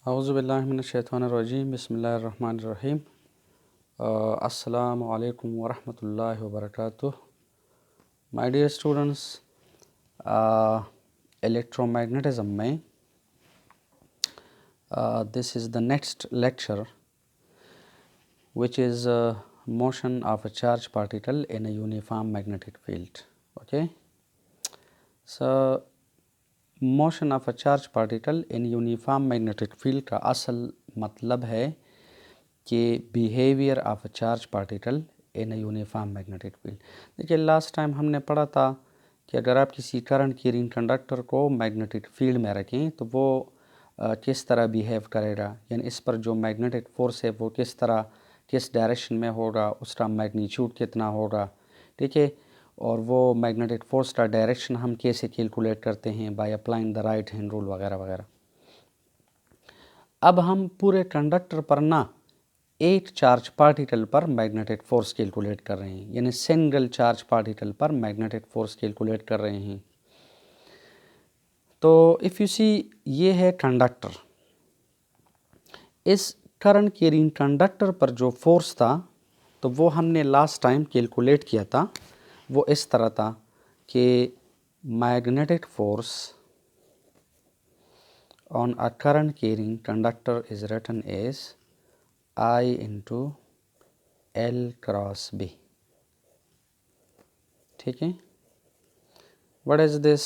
औज़ुबिल्लाहिमिनश्शैतानिर्रजीम बिस्मिल्लाहिर्रहमानिर्रहीम। अस्सलामु अलैकुम वरहमतुल्लाहि वबरकातुह। माय डियर स्टूडेंट्स, इलेक्ट्रोमैग्नेटिज्म में this is the next lecture which is motion of a charged particle in a uniform magnetic field. Okay, so motion of a charge particle in uniform magnetic field का असल मतलब है कि behaviour of a charge particle in a uniform magnetic field. देखिए, last time हमने पढ़ा था कि अगर आप किसी करंट की रिंग कंडक्टर को मैग्नेटिक फील्ड में रखें तो वो किस तरह बिहेव करेगा, यानी इस पर जो मैग्नेटिक फोर्स है वो किस डायरेक्शन में होगा, उसका मैग्नीट्यूड कितना होगा। ठीक है, और वो मैग्नेटिक फोर्स का डायरेक्शन हम कैसे कैलकुलेट करते हैं by applying the right hand rule वगैरह वगैरह। अब हम पूरे कंडक्टर पर ना एक चार्ज पार्टिकल पर मैग्नेटिक फोर्स कैलकुलेट कर रहे हैं, यानी सिंगल चार्ज पार्टिकल पर मैग्नेटिक फोर्स कैलकुलेट कर रहे हैं। तो इफ़ यू सी, ये है कंडक्टर। इस करंट कैरिंग कंडक्टर पर जो फोर्स था तो वो हमने लास्ट टाइम कैलकुलेट किया था। वो इस तरह था कि magnetic force on a current carrying conductor is written as I into L cross B। ठीक है, what is this?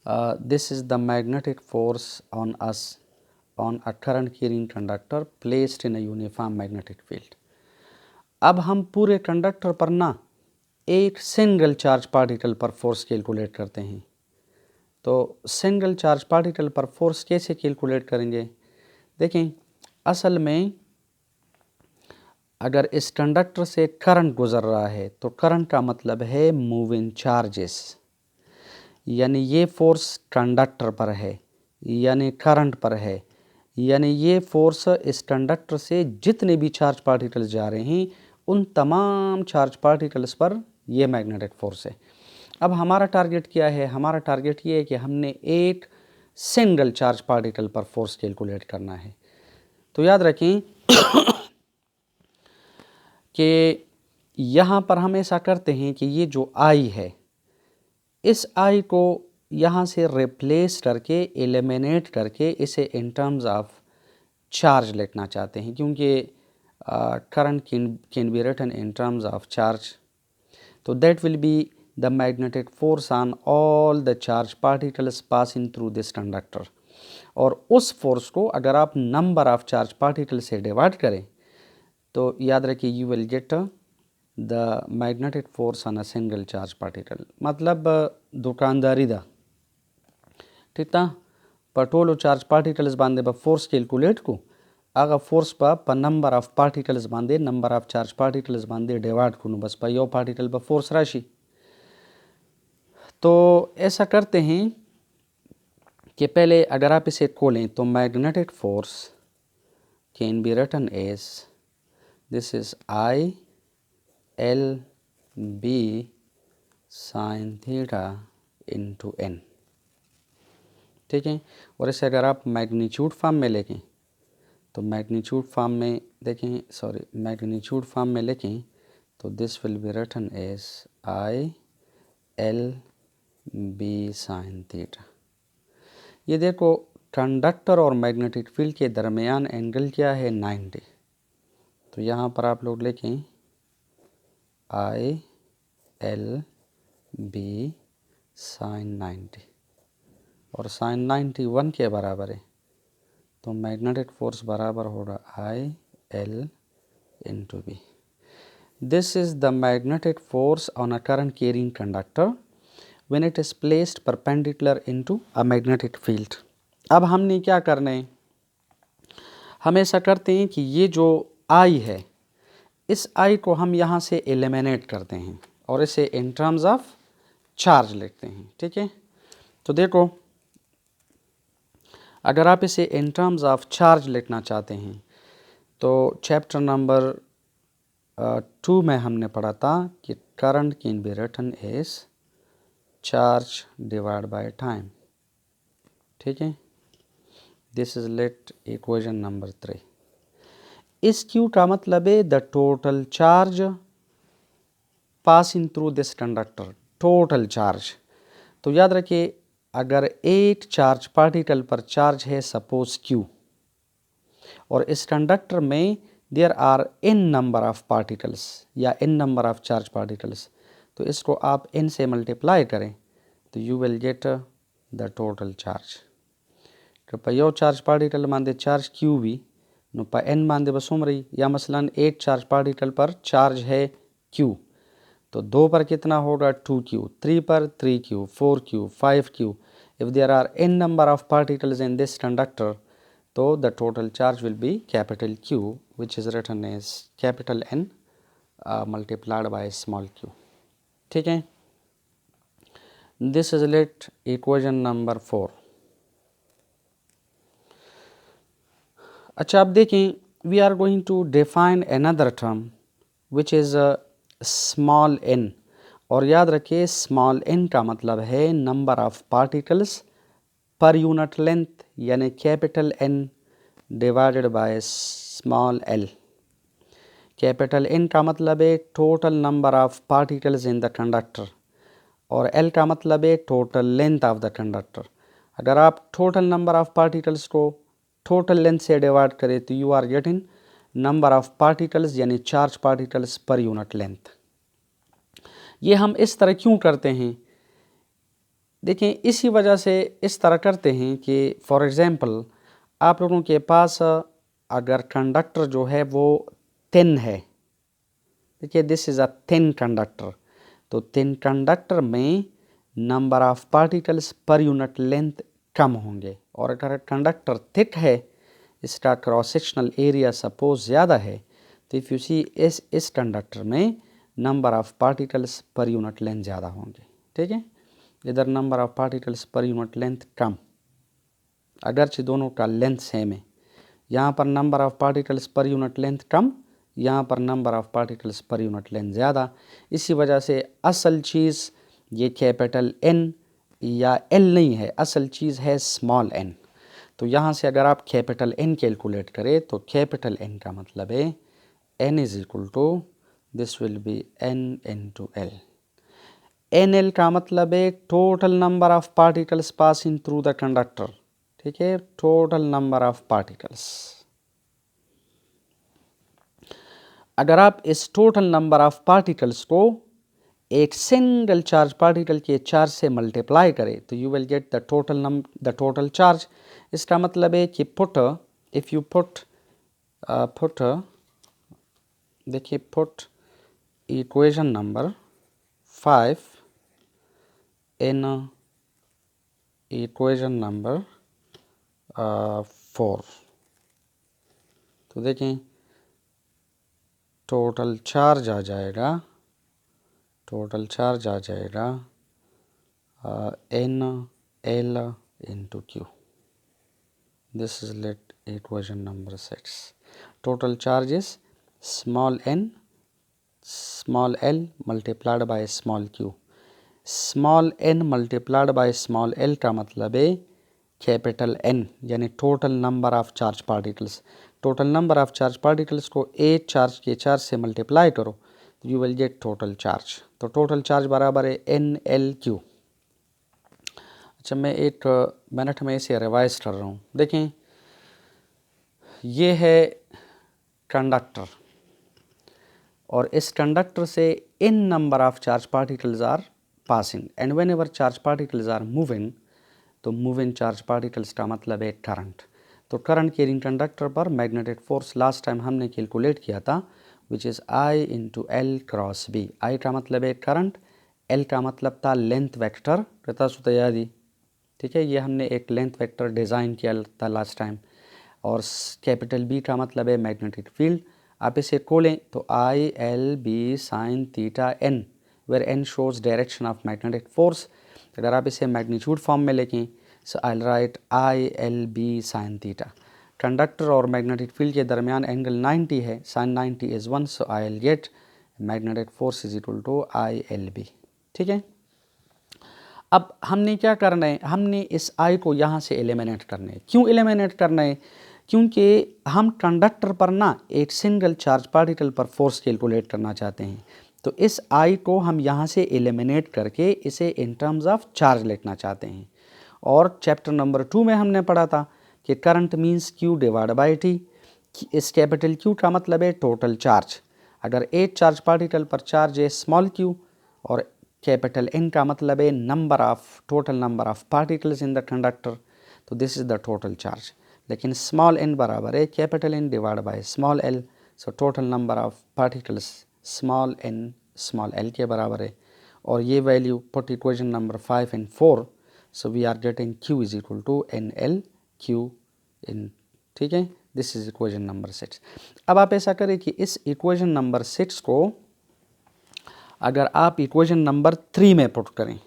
This is the magnetic force on a current carrying conductor placed in a uniform magnetic field. अब हम पूरे conductor पर ना एक single charge particle पर force calculate करते हैं। तो सिंगल चार्ज पार्टिकल पर फोर्स कैसे कैलकुलेट करेंगे? देखें, असल में अगर इस कंडक्टर से करंट गुजर रहा है तो करंट का मतलब है मूविंग चार्जेस, यानी ये फोर्स कंडक्टर पर है, यानी करंट पर है, यानी ये फोर्स इस कंडक्टर से जितने भी चार्ज पार्टिकल्स जा रहे हैं उन तमाम चार्ज पार्टिकल्स पर ये मैग्नेटिक फोर्स है। अब हमारा टारगेट क्या है? हमारा टारगेट ये है कि हमने एक सिंगल चार्ज पार्टिकल पर फोर्स कैलकुलेट करना है। तो याद रखें कि यहाँ पर हम ऐसा करते हैं कि ये जो आई है, इस आई को यहाँ से रिप्लेस करके एलिमिनेट करके इसे इन टर्म्स ऑफ चार्ज लिखना चाहते हैं, क्योंकि current can be written in terms of charge. तो that will be the magnetic force on all the charge particles passing through this conductor. और उस फोर्स को अगर आप नंबर ऑफ चार्ज पार्टिकल से डिवाइड करें तो याद रखिए you will get the magnetic force on a single charge particle. मतलब दुकानदारी दा ठीक था, पटोलो चार्ज पार्टिकल्स बांधे बा फोर्स कैलकुलेट को आगा फोर्स पर नंबर ऑफ पार्टिकल्स बांधे, नंबर ऑफ चार्ज पार्टिकल्स बांधे डिवाइड को बस पर यो पार्टिकल पर फोर्स राशि। तो ऐसा करते हैं कि पहले अगर आप इसे खोलें तो magnetic force can be written as this is I L B sine theta into N। ठीक है, और इसे अगर आप मैग्नीट्यूड फॉर्म में लें तो मैग्नीट्यूड फॉर्म में लिखें तो this will be written as I L B sine theta. ये देखो, कंडक्टर और मैग्नेटिक फील्ड के दरमियान एंगल क्या है? 90। तो यहाँ पर आप लोग लिखें I L B साइन 90, और साइन 90 1 के बराबर है। तो मैग्नेटिक फोर्स बराबर होगा I L into B. This is the magnetic force on a current carrying conductor when it is placed perpendicular into a magnetic field. अब हमने क्या करना है? हम ऐसा करते हैं कि ये जो I है, इस I को हम यहाँ से एलिमिनेट करते हैं और इसे इन टर्म्स ऑफ चार्ज लिखते हैं। ठीक है, तो देखो, अगर आप इसे इन टर्म्स ऑफ चार्ज लिखना चाहते हैं तो चैप्टर नंबर 2 में हमने पढ़ा था कि current can be written as charge divide by time. ठीक है, this is let equation number 3। इस Q का मतलब है the total charge passing through this conductor, total charge. तो याद रखिए, अगर 8 चार्ज पार्टिकल पर चार्ज है सपोज Q, और इस कंडक्टर में there are n number of particles या n number of charge particles, तो इसको आप n से मल्टीप्लाई करें तो you will get the total charge. तो पयो चार्ज पार्टिकल मानते चार्ज Q भी नो पर n मानते बस उमरी, या मसलन 8 चार्ज पार्टिकल पर चार्ज है Q, तो 2 पर कितना होगा 2Q, 3 पर 3Q, 4Q, 5Q। If there are n number of particles in this conductor, तो the total charge will be capital Q, which is written as capital N multiplied by small q। ठीक है, this is let equation number 4। अच्छा, अब देखें, we are going to define another term which is small n, और याद रखिए small n का मतलब है number of particles per unit length, यानी capital N divided by small l। Capital N का मतलब है total number of particles in the conductor, और L का मतलब है total length of the conductor. अगर आप टोटल नंबर ऑफ पार्टिकल्स को टोटल लेंथ से डिवाइड करें तो you are getting number of particles, यानी charge particles per unit length. ये हम इस तरह क्यों करते हैं? देखें, इसी वजह से इस तरह करते हैं कि फॉर एग्ज़ाम्पल आप लोगों के पास अगर कंडक्टर जो है वो थिन है, देखिए this is a thin conductor, तो थिन कंडक्टर में number of particles per unit length कम होंगे, और अगर कंडक्टर थिक है, इसका क्रॉस सेक्शनल एरिया सपोज ज़्यादा है, तो इफ़ यू सी इस कंडक्टर में number of particles per unit length ज़्यादा होंगे। ठीक है, इधर number of particles per unit length कम, अगरचे दोनों का लेंथ सेम है। यहाँ पर number of particles per unit length कम, यहाँ पर number of particles per unit length ज़्यादा। इसी वजह से असल चीज़ ये कैपिटल N या L नहीं है, असल चीज़ है स्मॉल n। तो यहाँ से अगर आप कैपिटल N कैलकुलेट करें तो कैपिटल N का मतलब है N is equal to this will be N into L। NL का मतलब है total number of particles passing through the conductor. ठीक है, टोटल नंबर ऑफ पार्टिकल्स। अगर आप इस टोटल नंबर ऑफ पार्टिकल्स को एक सिंगल चार्ज पार्टिकल के चार्ज से मल्टीप्लाई करें तो you will get the total charge. इसका मतलब है कि इफ़ यू पुट देखिए put equation number 5 in equation number 4, तो देखें टोटल चार्ज आ जाएगा NL into Q। This is let equation number 6। Total charge is small n small l multiplied by small q। Small n multiplied by small l का मतलब है capital N, यानी total number of charge particles. Total number of charge particles को 8 charge के charge से multiply करो तो you will get total charge. तो टोटल चार्ज बराबर है NLQ। अच्छा, मैं 1 मिनट में इसे रिवाइज कर रहा हूँ। देखें, ये है कंडक्टर, और इस कंडक्टर से n number of charge particles are passing, and whenever charge particles are moving, तो मूविंग चार्ज पार्टिकल्स का मतलब है करंट। तो करंट कैरिंग कंडक्टर पर मैग्नेटिक फोर्स लास्ट टाइम हमने कैलकुलेट किया था, which is I into L cross B. I का मतलब है करंट, L का मतलब था लेंथ वेक्टर, पता सुता यादी। ठीक है, ये हमने एक लेंथ वेक्टर डिज़ाइन किया था लास्ट टाइम। और कैपिटल B का मतलब है मैग्नेटिक फील्ड। आप इसे खोलें तो ILB sine theta N, where N shows direction of magnetic force. अगर आप इसे मैग्नीट्यूड फॉर्म में लिखें so I write ILB sine theta. Conductor और मैग्नेटिक फील्ड के दरमियान एंगल 90 है, sine 90 is 1, so I will get magnetic force is equal to ILB। ठीक है, अब हमने क्या करना है, हमने इस I को यहाँ से एलिमिनेट करना है। क्यों एलिमिनेट करना है? क्योंकि हम कंडक्टर पर ना एक सिंगल चार्ज पार्टिकल पर फोर्स कैलकुलेट करना चाहते हैं। तो इस I को हम यहाँ से एलिमिनेट करके इसे इन टर्म्स ऑफ चार्ज लिखना चाहते हैं। और चैप्टर नंबर 2 में हमने पढ़ा था कि current means Q divide by T। इस कैपिटल Q का मतलब है टोटल चार्ज। अगर एक चार्ज पार्टिकल पर चार्ज है स्मॉल q, और कैपिटल N का मतलब है total number of particles in the conductor, तो this is the total charge. लेकिन स्मॉल n बराबर है capital N divide by small l, so total number of particles small n small l के बराबर है। और ये value put equation number 5 and 4, so we are getting q is equal to NL/Q in, ठीक है। This is equation number 6। अब आप ऐसा करें कि इस इक्वेशन नंबर 6 को अगर आप इक्वेशन नंबर 3 में पुट करें,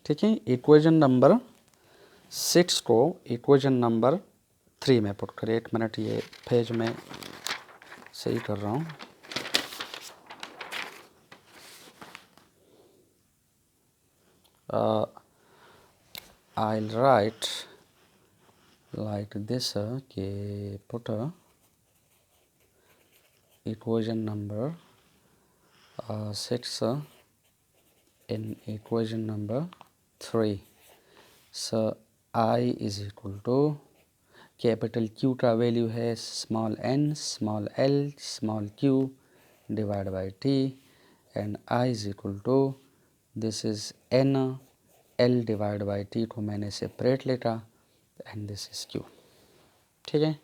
ठीक है, इक्वेशन नंबर 6 को इक्वेशन नंबर 3 में पुट करें। एक मिनट, ये पेज में सही कर रहा हूँ। I'll write like this कि put equation number 6 in equation number 3. So I is equal to capital Q का वैल्यू है small n small l small q divide by t, and I is equal to this is n l divide by t को मैंने separate लेटा, and this is q, ठीक है।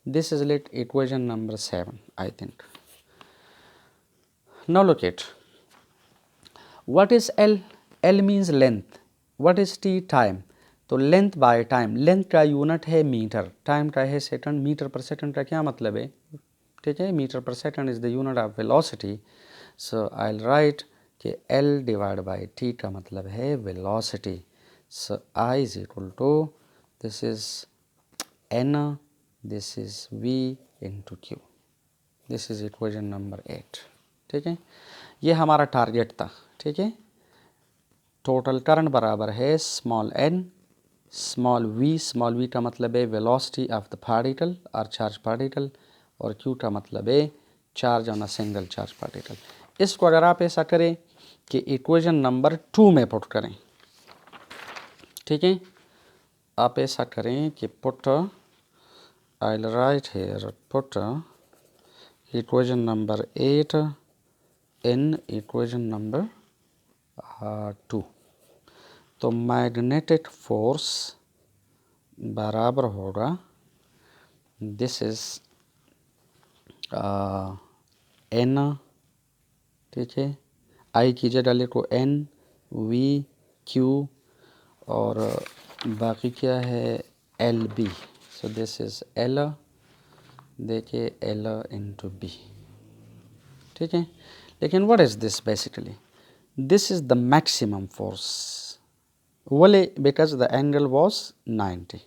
This is let equation number 7 I think. Now look it, what is l? l means length, what is t? Time. तो length by time, length का unit है metre, time का है second, metre per second का क्या मतलब है, ठीक है, metre per second is the unit of velocity. So I will write कि L डिवाइड बाय T का मतलब है velocity. So I is equal to this is N, this is V into Q। This is equation number 8, ठीक है। ये हमारा टारगेट था, ठीक है। टोटल करंट बराबर है स्मॉल n स्मॉल v का मतलब है वेलोसिटी ऑफ द पार्टिकल और चार्ज पार्टिकल, और q का मतलब है charge on a single charge particle. इसको अगर आप ऐसा करें कि इक्वेशन नंबर 2 में पुट करें, ठीक है, आप ऐसा करें कि put, I will right here put equation number 8 in equation number 2। तो मैग्नेटिक फोर्स बराबर होगा, दिस इज एन, ठीक है, आई की जगह लिखो एन वी क्यू, और बाकी क्या है L B. So this is L, देखिए एल इंटू बी, ठीक है। लेकिन what is this basically, this is the maximum force, वोले बिकॉज द एंगल वॉज 90।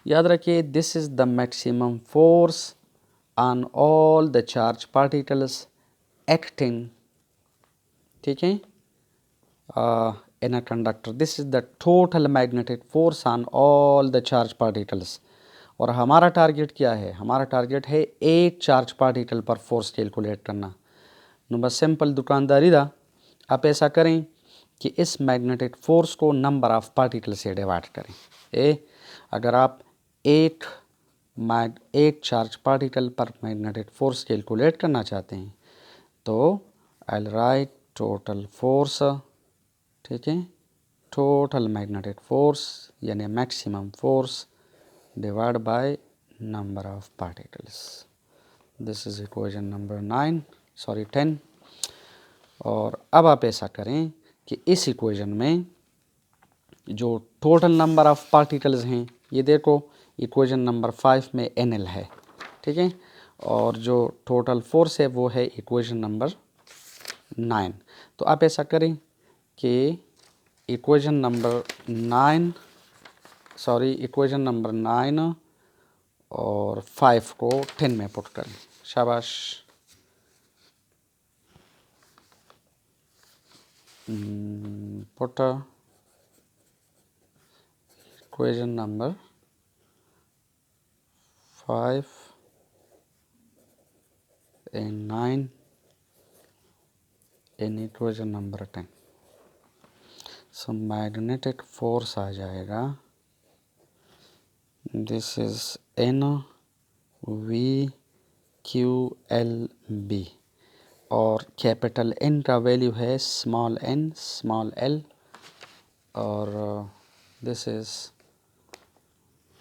याद रखिए, this is the maximum force on all the charge particles acting, ठीक है, in a conductor. This is the total magnetic force on all the charge particles. और हमारा target क्या है, हमारा टारगेट है एक चार्ज पार्टिकल पर फोर्स कैलकुलेट करना। नो बस सिंपल दुकानदारी दा, आप ऐसा करें कि इस मैग्नेटिक फोर्स को नंबर ऑफ पार्टिकल से डिवाइड करें। अगर आप एक चार्ज पार्टिकल पर मैग्नेटिक फोर्स कैलकुलेट करना चाहते हैं तो आई विल राइट टोटल फोर्स, ठीक है, टोटल मैग्नेटिक फोर्स यानी maximum force divide by number of particles. This is equation number 10। और अब आप ऐसा करें कि इस इक्वेशन में जो टोटल नंबर ऑफ पार्टिकल्स हैं, ये देखो इक्वेशन नंबर 5 में NL है, ठीक है, और जो टोटल फोर्स है वो है इक्वेशन नंबर 9। तो आप ऐसा करें कि इक्वेशन नंबर 9 और 5 को 10 में पुट करें। शाबाश। put a equation number 5 and 9 in equation number 10. So magnetic force आ जाएगा, this is N V Q L B और कैपिटल N का वैल्यू है स्मॉल n स्मॉल l और दिस इज़,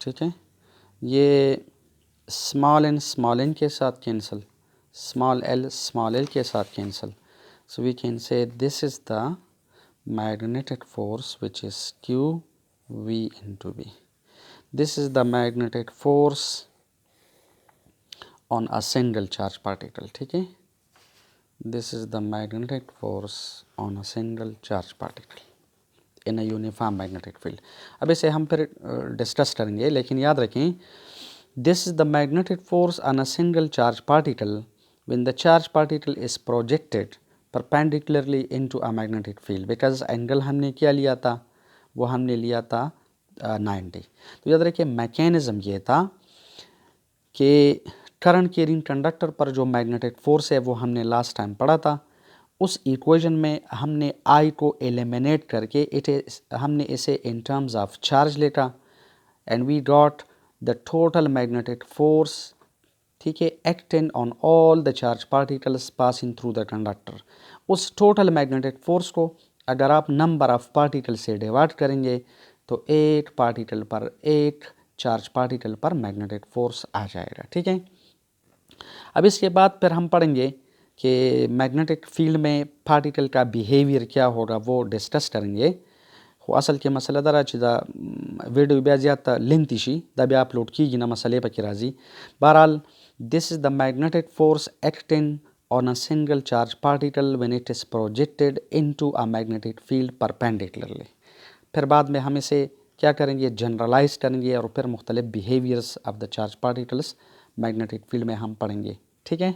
ठीक है, ये स्मॉल n के साथ कैंसिल, स्मॉल l के साथ cancel. So we can say this is the magnetic force which is Q V into B. This is the magnetic force on a single charge particle. ठीक है, this is the magnetic force on a single charge particle in a uniform magnetic field. अब इसे हम फिर discuss करेंगे, लेकिन याद रखें this is the magnetic force on a single charge particle when the charge particle is projected perpendicularly into a magnetic field. because angle हमने क्या लिया था, वो हमने लिया था 90. तो याद रखिए मैकेनिज़्म ये था कि करंट कैरिंग कंडक्टर पर जो मैग्नेटिक फोर्स है वो हमने लास्ट टाइम पढ़ा था. उस इक्वेशन में हमने I को एलिमिनेट करके हमने इसे इन टर्म्स ऑफ चार्ज लेता and we got the total magnetic force, ठीक है, acting on all the charge particles passing through the conductor. उस टोटल मैग्नेटिक फोर्स को अगर आप नंबर ऑफ पार्टिकल से डिवाइड करेंगे तो एक पार्टिकल पर एक चार्ज पार्टिकल पर मैग्नेटिक फोर्स आ जाएगा. ठीक है, अब इसके बाद फिर हम पढ़ेंगे कि मैग्नेटिक फील्ड में पार्टिकल का बिहेवियर क्या होगा, वो डिस्कस करेंगे. वो असल के मसला दरा चिदा वीडियो भी ज़्यादा लेंथी शी दबी अपलोड की ना मसले पर राजी. बहरहाल this is the magnetic force acting on a single charge particle when it is projected into a magnetic field perpendicularly. फिर बाद में हम इसे क्या करेंगे, जनरलाइज करेंगे और फिर मुख्तलिफ behaviours of the charge particles magnetic field में हम पढ़ेंगे. ठीक है,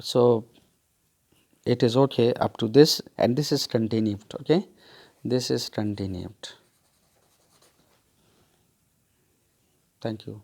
so it is okay up to this and this is continued. Okay, this is continued. Thank you.